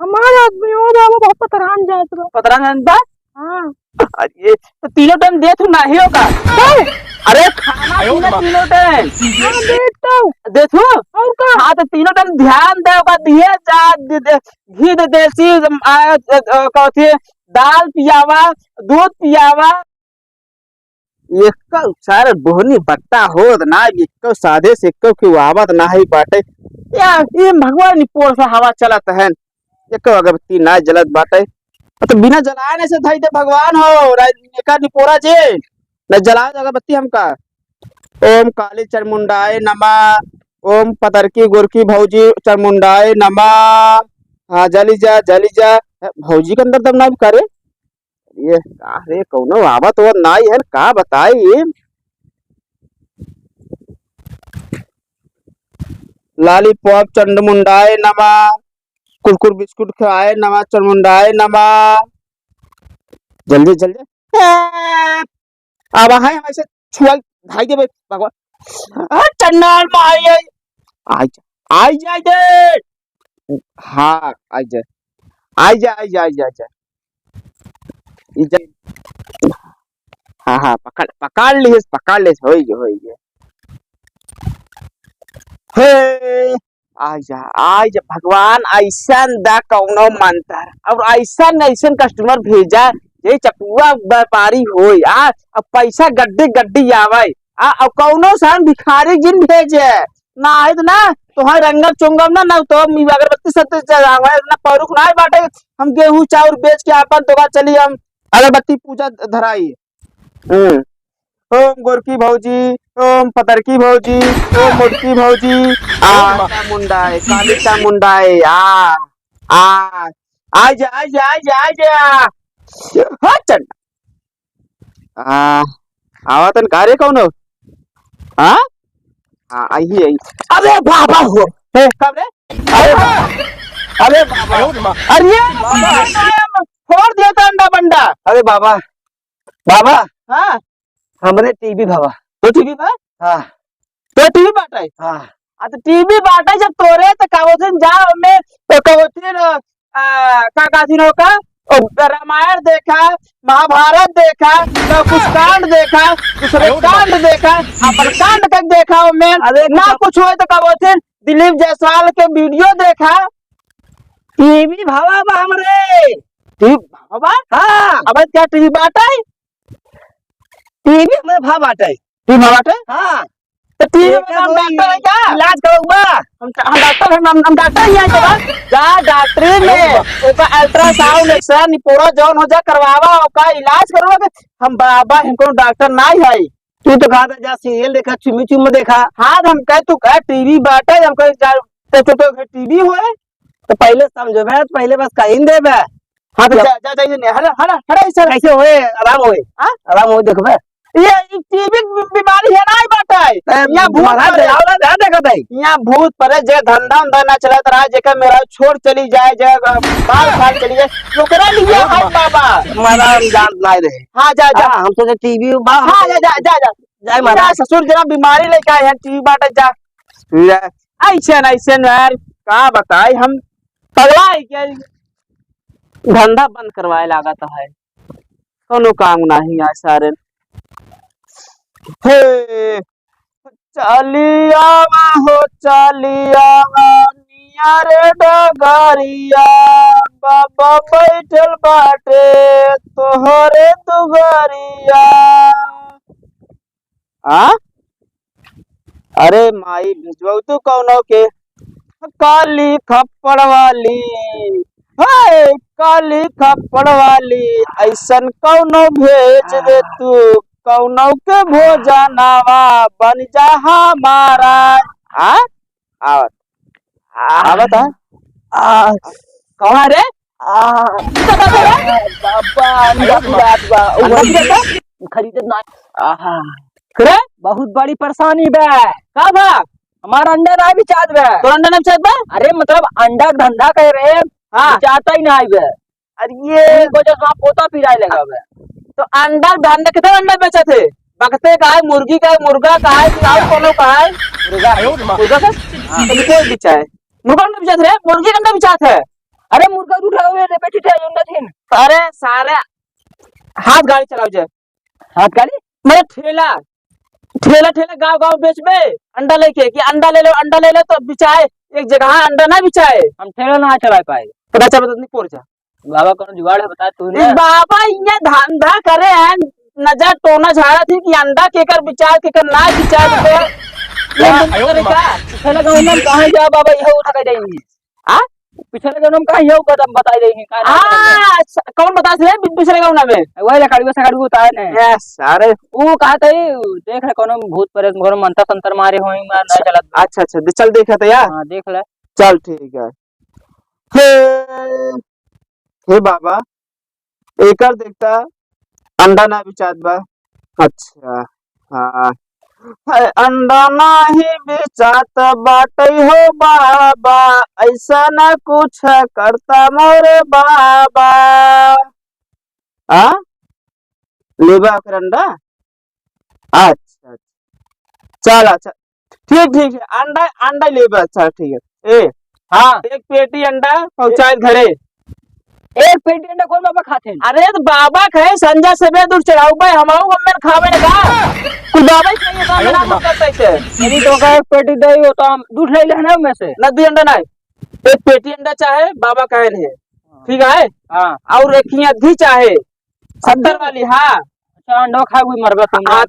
हमारे आदमी हो बाबा बहुत पतरान जात बा। पतरान बा। हाँ ये तो तीनों टाइम देत हूँ नहीं होगा। अरे खाना पीना तीनों टाइम हाँ देखता हूँ। देखो। और का हाँ तो तीनों टाइम ध्यान दे ओका दिए जा घी दे देसी कथी दाल पियावा दूध पियावा। एक सारे बोहनी बट्टा होत ना एक साधे से की आवत ना ही बाटे या ये भगवान पोर से हवा चलत है एक अगरबत्ती ना जलत बाटे तो बिना जलाने से धई दे भगवान हो एका निपोरा जे न जलाए अगरबत्ती हमका। ओम काली चरमुंडाए नमः ओम पतरकी गोरकी भौजी चरमुंडाए नमः। हाँ जली जा भौजी के अंदर दम ना करे ये अरे कौनो आवत हो नाई है का बताई। लालीपॉप चंडमुंडाए नमः कुरकुर बिस्कुट खाए नमः चरमुंडाए नमः। जल्दी अब है हम ऐसे छुआ भाई दे भगवान चंडाल माई आई जा दे। हाँ आई जा हाँ पकड़ लिस होई गए हे आजा भगवान ऐसा दा कौनो मंत्र और ऐसा कस्टमर भेजा ये चकुआ व्यापारी हो अब पैसा गड्डी आवे अब कौनो सान भिखारी जिन भेजे ना है ना तो रंगम चुंगम ना तो अगरबत्ती सत्य ना परुख ना बाटे हम गेहूं चाउर बेच के अपन तो चली हम अगरबत्ती पूजा धराई। ओम गोरकी भौजी ओम पतरकी भौजी ओम मुड़की भौजी मुंडा है काली का मुंडा है आजा हाँ चल आवतन कार्य कौन हो हाँ आई अरे बाबा हो कब रे अरे बाबा अरे फोड़ दिया था अंडा बंडा। अरे बाबा हाँ हमने टीवी भावा तो टीवी बा हाँ तो टीवी बांटा है हाँ तो टीवी बांटा जब तोरे तो कवोथिन जा में तो कवोथिन का काथिनो का रामायण देखा महाभारत देखा तो कुछ कांड देखा दूसरे कांड देखा अपन कांड का देखा में अरे ना कुछ हो तो कवोथिन दिलीप जायसवाल के वीडियो देखा। टीवी भावा बा हमरे टीवी बाबा हाँ अब क्या टीवी बांटा है टीवी हमरे भाव बाटे टीवी बांटा है हाँ तो टीवी में हम डॉक्टर है क्या इलाज करो बा हम डॉक्टर हैं हम डॉक्टर ही हैं तो जा डॉक्टरी में ओका अल्ट्रासाउंड एक्सरे पूरा जौन हो जा करवावा ओका इलाज करवा हम बाबा हमको डॉक्टर नहीं है। तू तो कहा था जा सीरियल देखा चुम्मी देखा हाँ हम कह तू कह टीवी बाटे हम कह तो टीवी हो तो पहले समझो मैं पहले बस कहीं दे बे हाँ तो जा जाइए हरा सर कैसे होए आराम होए देखो बे ये टीबी बीमारी है ना बाटा है यहाँ भूत परे जे धंधा ना चलत रहा जेकर मेरा छोड़ चली जाए जे बाल फाल चली जाए ओकरा लिए हाय बाबा हमारा जान नहीं रहे हाँ जा हम तो टीवी बा हाँ जा मेरा ससुर जना बीमारी लेके आए हैं टीवी बाटा जा ऐसे यार का बताए हम पगला क्या धंधा बंद करवाए लागत है कोनो काम नहीं है सारे हे चलिया हो चलिया नियारे डगरिया बाबा बैठल बाटे तोहरे दुगरिया अरे माई भिजवाऊ तू कौनो के काली खप्पड़ वाली काली खप्पड़ वाली ऐसन कौनो भेज दे तू कौनो के भोजनवा बन जा हमारा आवत कहाँ रे खरीदत ना करे बहुत बड़ी परेशानी बे का बा हमारा अंडा ना भी चाहत बे तो अंडा नहीं चाहत बा अरे मतलब अंडा धंधा कर रहे हाँ चाहता ही नहीं बे अरे ये वजह पोता पिराए लगा बे तो अंडा धंधा कितने अंडा बेचे थे बकते का है मुर्गी का है मुर्गा का है और कोनो का है मुर्गा का बिचा है मुर्गा अंडा बिचात है मुर्गी अंडा बिचात है अरे मुर्गा उठा हुए रे बेटी थे अंडा थीन अरे सारे हाथ गाड़ी चलाओ जे हाथ गाड़ी मेरे ठेला ठेला ठेला गांव गांव बेचबे अंडा लेके कि अंडा ले लो तो बिचाए एक जगह अंडा ना बिचाए हम ठेला ना चला पाए पता चल नहीं पोर जा बाबा कौन जुगाड़ है बता तू इस बाबा ये धंधा करे हैं नजर टोना झाड़ा थी कि अंडा केकर बिचार केकर ना बिचार तो ये करे का पिछले गाँव में कहाँ जा बाबा यह उठा के जाएंगे आ पिछले गाँव में कहाँ यह कदम बताई देंगे कौन बता से पिछले गाँव में वही लकड़ी सकड़ी उतारे ने यस अरे वो कहा था देख ले कोनो भूत प्रेत घर मंत्र संतर मारे होई मैं नहीं चलत अच्छा अच्छा चल देखा था यार हां देख ले चल ठीक है हे हे बाबा एकर देखता अंडा ना बिचात बा अच्छा हाँ है अंडा नाही बेचात बाटे हो बाबा ऐसा न कुछ करता मोरे बाबा आ लेबा कर अंडा अच्छा चल अच्छा ठीक ठीक है अंडा अंडा लेबा अच्छा ठीक है ए हाँ एक पेटी अंडा पहुंचाए घरे एक पेटी अंडा कौन बाबा खाते हैं अरे तो बाबा कहे संजा सबे दूर चढ़ाऊ भाई हमाऊ में खावे ना का कुछ बाबा ही कहिए का मेरा मत करते से मेरी तो का एक पेटी दे हो तो हम दूध ले लेना में से ना दू अंडा ना एक पेटी अंडा चाहे बाबा कहे नहीं ठीक है हां और एक ही अधी चाहे 70 वाली हाँ अच्छा अंडा खा कोई मरबा तुम हाँ,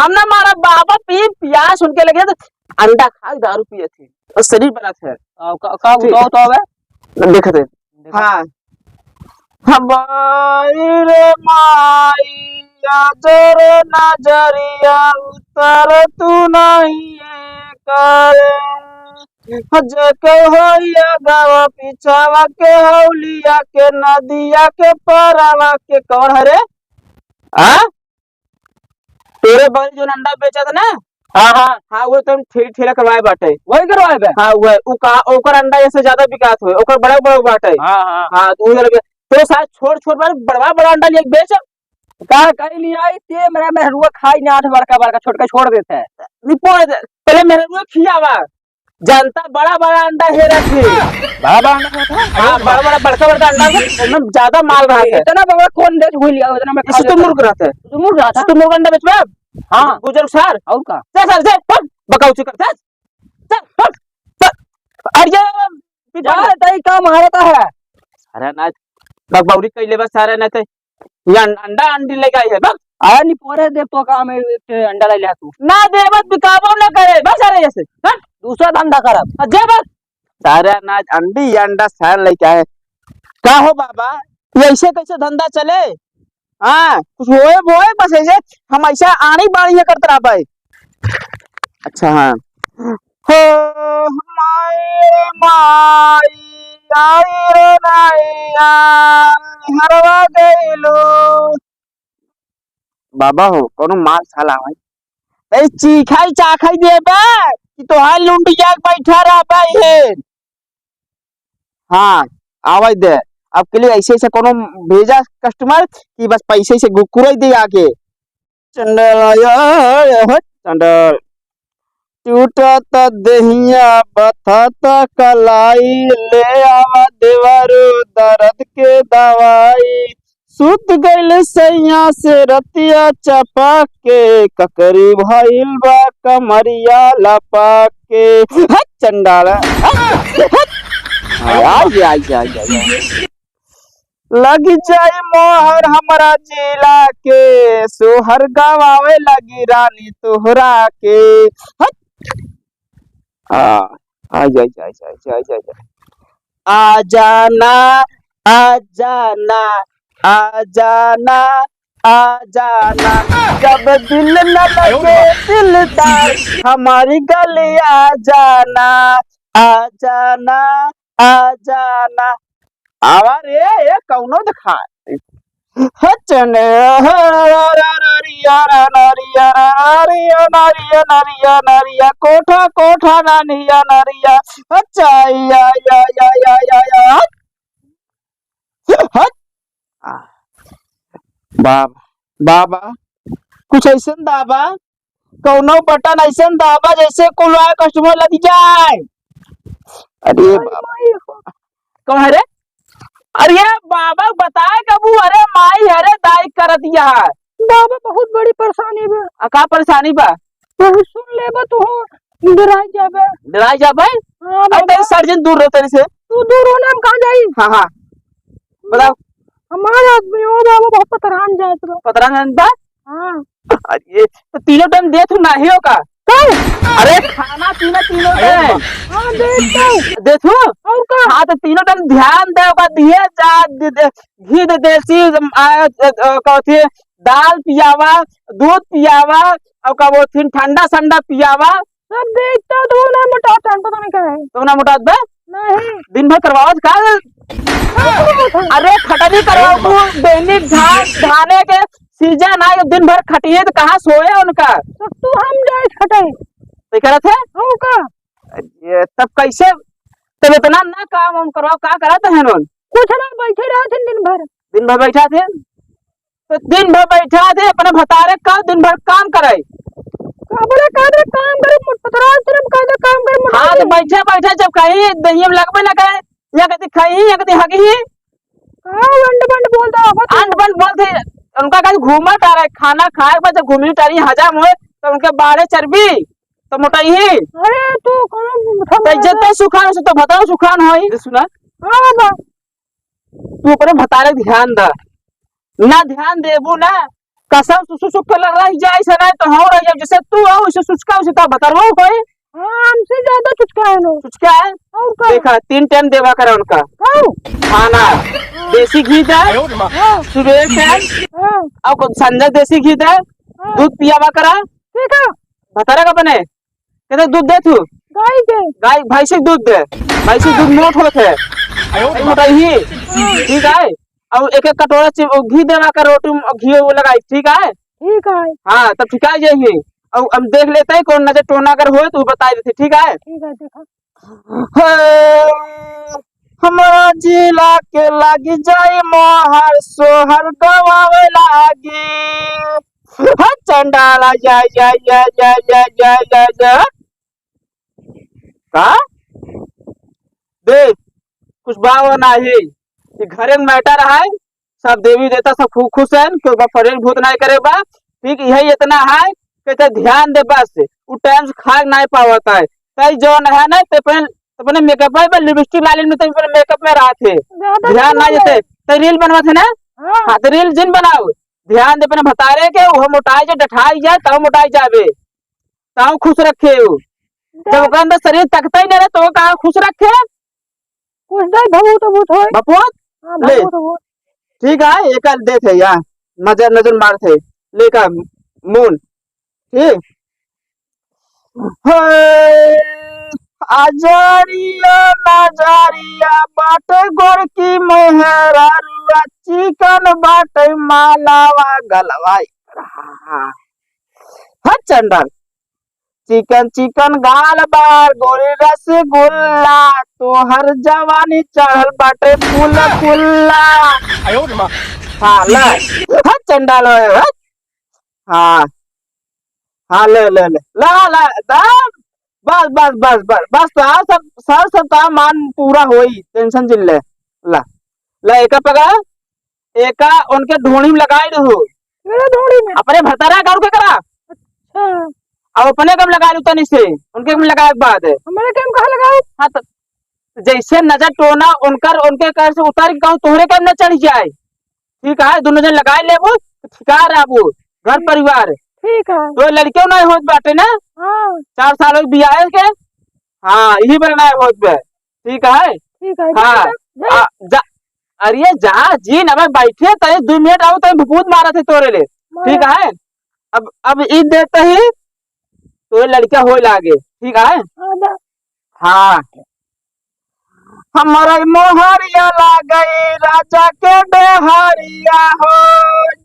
हम ना मारा बाबा पी प्यास उनके लगे तो अंडा खा दारू पिए थे और शरीर बना थे का बताओ तो अब देखते हाँ हमारी रे माइया जर नजरिया उतर तू नहीं करे जके होइया गावा पिछावा के हौलिया के नदिया के परावा के कौन हरे आ तेरे बगल जो अंडा बेचा था ना हाँ हाँ हाँ वो तुम ठेला करवाए बाटे वही करवाए बे हाँ वो उ का ओकर अंडा ऐसे ज्यादा बिकात हुए ओकर बड़ा बड़ा बाटे हां हां हाँ तो उधर तो शायद छोड़ छोड़ बड़ा बड़ा अंडा ले बेच का कह लिया ये मेरा महरुआ खाई ना आठ बड़का बड़का छोड़ के छोड़ देता है निपोड़ पहले मेरे को खियावा जनता बड़ा बड़ा अंडा है रखी बड़ा अंडा था हाँ बड़ा बड़का अंडा एकदम ज्यादा माल रहा है इतना बड़ा कौन देश हुई लिया उतना में इसे तो मुर्ग रहता है तो मुर्ग रहा था तो मुर्ग अंडा बेचबे हां बुजुर्ग सर और का चल चल चल बकाऊ चिकर चल अरे जा तई का मारता है अरे ना बकबौरी कइले बस सारे ना ते ये अंडा अंडी लेके आई है बस आया नहीं पोरे दे तो का में एक अंडा ले लिया तू ना देवत बिकाबो ना करे बस अरे ऐसे हट दूसरा धंधा करब जे बस सारे अनाज अंडी या अंडा सार लेके आए का हो बाबा ये ऐसे कैसे धंधा चले हाँ कुछ होए बस ऐसे हम ऐसा आनी बाड़ी करते रह पाए अच्छा हाँ हो हमारे माई आई रे नाइया हरवा गइलो बाबा हो कोनो माल साला है ए चीखाई चाखाई देबे कि तोहार लुंडिया बैठा रह पाई है हाँ आवाज दे अब के लिए ऐसे ऐसे कोनो भेजा कस्टमर कि बस पैसे से गुकुरई दे आके चंडल टूटत दहिया बथत कलाई ले आवा देवरू दर्द के दवाई सुत गइल सैया से रतिया चपा के ककरी भइल बा कमरिया लपा के चंडाल लग जाए मोहर हमारा जिला के सोहर गवावे लगी रानी तोहरा के आ जाना आ जाना आ जाना आ जाना जब दिल न लगे दिलदार हमारी गली आ जाना आ जाना आ जाना आवा रे ये कौनो दिखा हचने नरिया कोठा कोठा नानिया नरिया अच्छा या बाबा बाबा कुछ ऐसा दाबा कौनो बटन ऐसा दाबा जैसे कोई कस्टमर लग जाए अरे बाबा कौन है रे बाबा बताए कबू अरे माई अरे दाई कर दिया है। बाबा बहुत बड़ी परेशानी बा। का परेशानी बा? सुन लेबा तू डराई जाबे। डराई जा भाई। हाँ अरे बाबा, तेरे सर्जन दूर रहो तेरे से। तू दूर होने हम कहाँ जाई? हाँ हाँ बताओ। हमारा आदमी हो बाबा बहुत पतरान जात बा। पतरा नंदा हाँ ये तो तीनों टाइम दे तू नहीं हो का? कौन? अरे खाना पीना तीनों टाइम हाँ देखो दे तू। और का? हाँ तो तीनों टाइम ध्यान दे ओका दिए जा घी दे देसी कथी दाल पियावा दूध पियावा और का वो थी ठंडा ठंडा पियावा। सब देखता हूँ तो वो ना मोटा टाइम पता नहीं क्या है। तो ना मोटा बे नहीं दिन भर करवाओ का? अरे खटनी करवाओ तू दैनिक धाने के सीजन आए दिन भर खटिए तो कहाँ सोए उनका। तो तू हम जाए खटाई तो कह रहे थे और का? ये तब कैसे तब इतना ना काम हम करवाओ का कराते हैं उन? कुछ ना बैठे रहे थे दिन भर बैठा थे तो दिन भर बैठा थे अपने भतारे का दिन भर काम करे। बड़ा कादर काम करे पतरान सिर्फ कादर काम करे। हाँ तो बैठे बैठे जब कहीं दहियम लगबे ना करे या कभी खाई या कभी हगी अंड बंड बोलता है अंड बंड बोलते उनका कहीं घूमत आ रहा है खाना खाए के बाद जब घूमी टारी हजम हुए तो उनके बाड़े चर्बी तो मोटाई ही। अरे तू कौन तो इज्जत सुखान से तो भताओ सुखान हो सुना। हाँ बाबा तू अपने भतारे ध्यान द ना ध्यान देबू ना कसम सुसुक के लग रही जाए से नहीं तो हो रही है जैसे तू हो उसे सुचका उसे तो बतरवा कोई। हाँ हमसे ज्यादा चुचका है लोग। सुचका है और का? देखा 3 टाइम देवा करे उनका खाना देसी घी दे हाँ सुबह टाइम हाँ और संजय देसी घी दे दूध पियावा करा ठीक है। भतारा का बने कहते दूध दे तू गाय के गाय भैंसी के दूध दे भैंसी दूध मोट होते है मोटा ही ठीक है और एक एक कटोरा घी देवा कर रोटी घी वो लगाई ठीक है। ठीक है हाँ तब ठिका जाइए और हम देख लेते हैं कौन नजर टोना अगर हो तो बता देते ठीक है। ठीक है देखा हमारा जिला के लगी जाए मोहर सोहर गवावे लागी चंडाला जय जय जय जय जय जय जय जय का देख कुछ बाव नहीं ये घरे में मैटर है सब देवी देवता सब खूब खुश है क्योंकि फरेल भूत नहीं करे बा ठीक यही इतना है कहते ध्यान दे बस वो टाइम से खा नहीं पावता है तई जो है ना ते अपने मेकअप में लिपस्टिक लाली में तो मेकअप में रहा थे ध्यान ना देते तो रील बनवा थे ना। हाँ तो रील जिन बनाओ ध्यान दे अपने भतारे के वो मोटाई जाए डठाई जाए तब मोटाई जावे ताऊ खुश रखे जब ओकरा अंदर शरीर तकता ही नहीं रहे तो कहाँ खुश रखे कुछ नहीं भगू तो भूत होए। बपुआ हाँ ले भगू तो भूत। ठीक है एक दे थे यार नजर नजर मार थे लेकर मून ठीक आजारिया नाजारिया बाटे गोर की मेहरा रुआ चिकन बाटे मालावा गलवाई चंदन चिकन चिकन गाल बार गोरी रसगुल्ला तो हर जवानी चढ़ल बाटे फूल फुल्ला हाँ ले चंडाल हाँ हाँ ले ले ले ला ला बस बस बस बस बस तो सब काम मान पूरा होई टेंशन जिल ले ला ला एक पकड़ा एक उनके ढोणी में लगाई रहो मेरे धोड़ी में अपने भतारा गाड़ के करा हाँ अब अपने कम लगा लू तनी से उनके कम लगाए के बाद हमारे काम कहाँ लगाओ? हाँ तो जैसे नजर टोना उनके कर से उतार के कहूँ तोहरे कम न चढ़ जाए ठीक है दोनों जन लगाए ले वो ठिका रहा वो घर परिवार ठीक है। तो लड़कियों नहीं होत बाटे ना हाँ 4 साल बियाह के हाँ यही पर नहीं होत बे ठीक है। ठीक है हाँ अरे जा जी न बैठे तय 2 मिनट आओ तय भूत मारा थे तोरे ले ठीक है। अब ईद देते ही तो लड़कियां हो लागे ठीक है। हाँ हमारा मोहरिया लागे राजा के डेहरिया हो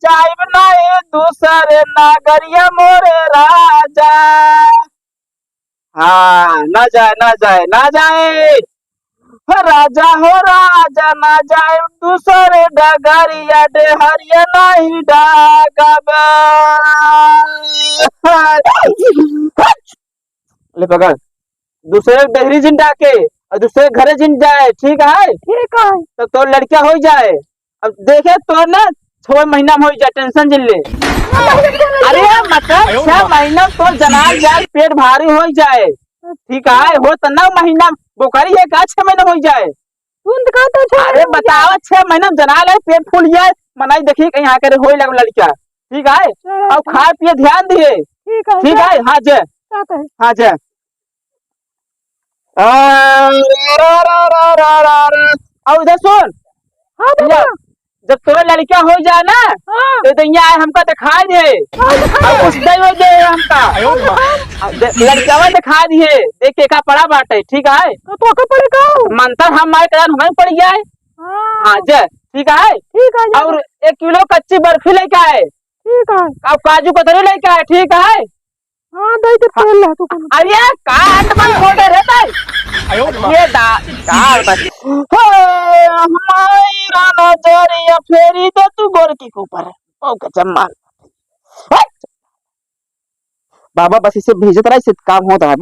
जाइब नहीं दूसरे नागरिया मोरे राजा हाँ ना जाए ना जाए ना जाए राजा हो राजा ना जाए दूसरे डगरिया डेहरिया नहीं डागब ले पकड़ दूसरे डेहरी जिन डाके और दूसरे घरे जिन जाए ठीक है। ठीक है तो लड़कियां हो जाए अब देखे तो ना 6 महीना में हो जाए, टेंशन जिल ले। अरे मतलब 6 महीना तो जनाल जाए, पेट भारी हो जाए, ठीक है, हो तो 9 महीना बोकरी है का 6 महीना हो जाए। अरे बताओ 6 महीना में जनाल है, पेट फूल जाए, मनाई देखिए कहीं यहाँ करे हो लगे लड़का, ठीक है। अब खाए पिए ध्यान दिए, ठीक है। हाँ जय, हाँ जय। और इधर सुन, जब तोरा लड़का हो जाए ना तो यहाँ हमका दिखा दे, और कुछ दे दे हमका लड़का दिखा दिए, देख के का पड़ा बाटे, ठीक है। मंतर हम मार कर हमें पड़ जाए। हाँ जय, ठीक है। और 1 किलो कच्ची बर्फी लेके आए, और काजू कतरी लेके आए, ठीक है। अरे काट मन फोड़े रहता है ये दाल बस हमारा नजरिया फेरी दे तू गोरकी के ऊपर ओ जम्मा बाबा, बस इसे भेजत रहा, इससे काम होता है।